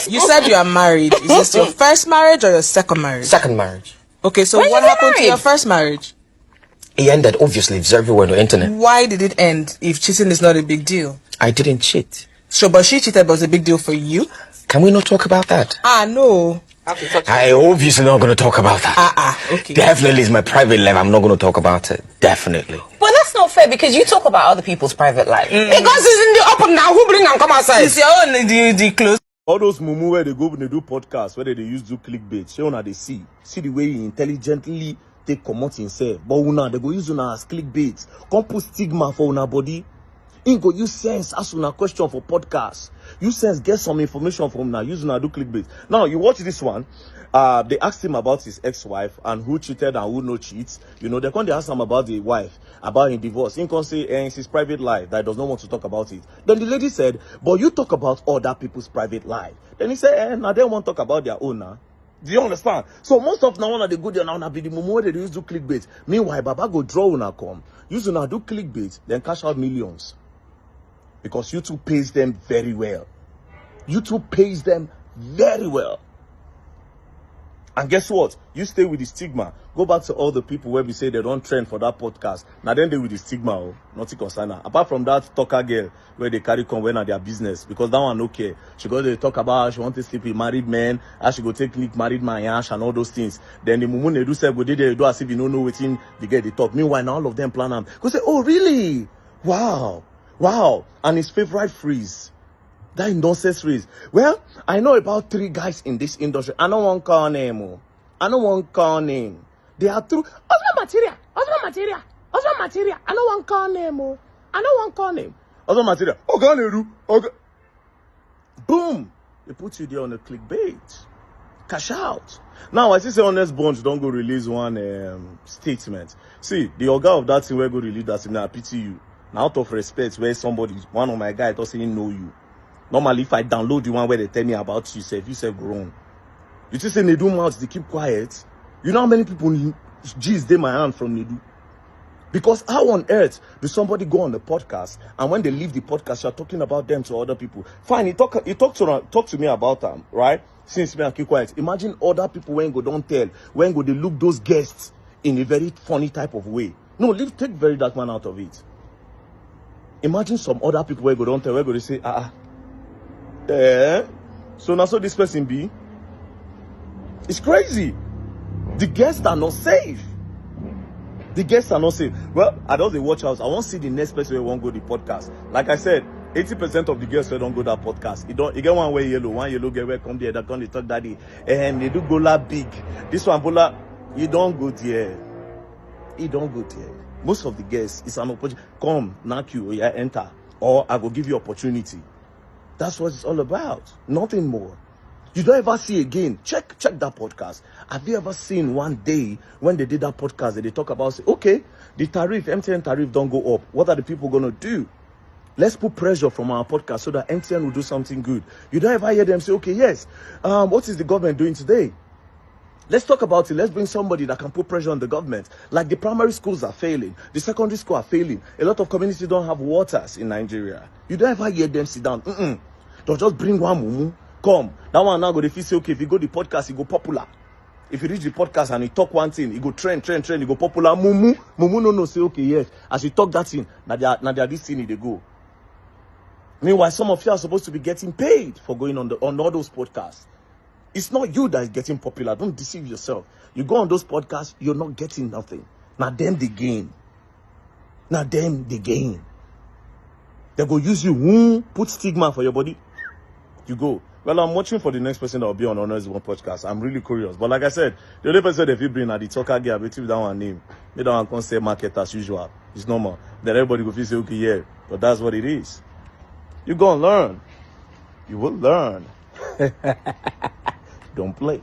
You said you are married. Is this your first marriage or your second marriage? Second marriage. Okay, so what happened to your first marriage? It ended, obviously. It's everywhere on the internet. Why did it end if cheating is not a big deal? I didn't cheat. Sure, but she cheated, but it was a big deal for you? Can we not talk about that? No. I obviously not going to talk about that. Okay. Definitely is my private life. I'm not going to talk about it. Definitely. But that's not fair because you talk about other people's private life. Because it's in the open now. Who bring and come outside? It's your own the close. All those mumu where they go when they do podcasts, where they use do clickbait, show una they see the way he intelligently take comot himself. But una they go use una as clickbait, come put stigma for una body. In go use sense ask una question for podcast. Use sense get some information from una. Use una do clickbait. Now you watch this one. They asked him about his ex-wife and who cheated and who no cheats. You know, they ask him about the wife, about his divorce. He can say it's his private life that he does not want to talk about it. Then the lady said, but you talk about other people's private life. Then he said, now they won't talk about their own now. Do you understand? So most of now when they go there now be the moment they use do clickbait. Meanwhile, Baba go draw una come. Use una do clickbait, then cash out millions. Because YouTube pays them very well. YouTube pays them very well. And guess what? You stay with the stigma. Go back to all the people where we say they don't trend for that podcast. Now then they with the stigma, nothing concern her. Apart from that talker girl where they carry come when at their business. Because that one okay. She go to talk about how she want to sleep with married men, how she go take married man yash and all those things. Then the mumu NEDU said, go they do as if you don't know within the get the talk. Meanwhile, now all of them plan them. Go say, oh really? Wow. And his favorite phrase. That nonsense phrase. Well, I know about 3 guys in this industry. I don't want to call name. I don't want to call name. They are true. Husband material. I don't want to call name. I don't want to call name. Husband material. Okay. Boom. They put you there on a clickbait. Cash out. Now, I say honest bunch don't go release one statement. See, the organ of that thing will go release that thing. I pity you. Now, out of respect, where somebody, one of my guys, doesn't know you. Normally, if I download the one where they tell me about you say grown. You just say NEDU mouths, they keep quiet. You know how many people G's they my hand from NEDU? Because how on earth do somebody go on the podcast and when they leave the podcast, you're talking about them to other people? Fine, he talk to me about them, right? Since me and keep quiet. Imagine other people when go don't tell, when go they look those guests in a very funny type of way. No, take very dark man out of it. Imagine some other people where go don't tell, where go they say, so now so this person be. It's crazy. The guests are not safe. Well, I don't watch out. I won't see the next person who won't go to the podcast. Like I said, 80% of the girls who don't go to that podcast. You get one yellow girl where come there, that come they talk daddy. And they do go la big. This one bola, you don't go there. Most of the guests, it's an opportunity. Come, knock you, yeah, enter. Or I will give you opportunity. That's what it's all about. Nothing more. You don't ever see again. Check that podcast. Have you ever seen one day when they did that podcast that they talk about, say, okay, the MTN tariff don't go up. What are the people going to do? Let's put pressure from our podcast so that MTN will do something good. You don't ever hear them say, okay, yes, what is the government doing today? Let's talk about it. Let's bring somebody that can put pressure on the government. Like the primary schools are failing. The secondary schools are failing. A lot of communities don't have waters in Nigeria. You don't ever hear them sit down. They'll just bring one mumu. Come. That one now go to say, okay, if you go the podcast, it go popular. If you reach the podcast and you talk one thing, it go trend, it go popular. Mumu no say, okay, yes. As you talk that thing, now they are this thing, they go. Meanwhile, some of you are supposed to be getting paid for going on all those podcasts. It's not you that is getting popular. Don't deceive yourself. You go on those podcasts, you're not getting nothing. Now them they gain. They go use you, put stigma for your body. You go. Well, I'm watching for the next person that will be on Honors One podcast. I'm really curious. But like I said, the only person that you bring at the talker girl, but if that one name, they don't want to say market as usual. It's normal. Then everybody will feel say, okay, yeah. But that's what it is. You go and learn. You will learn. Don't play.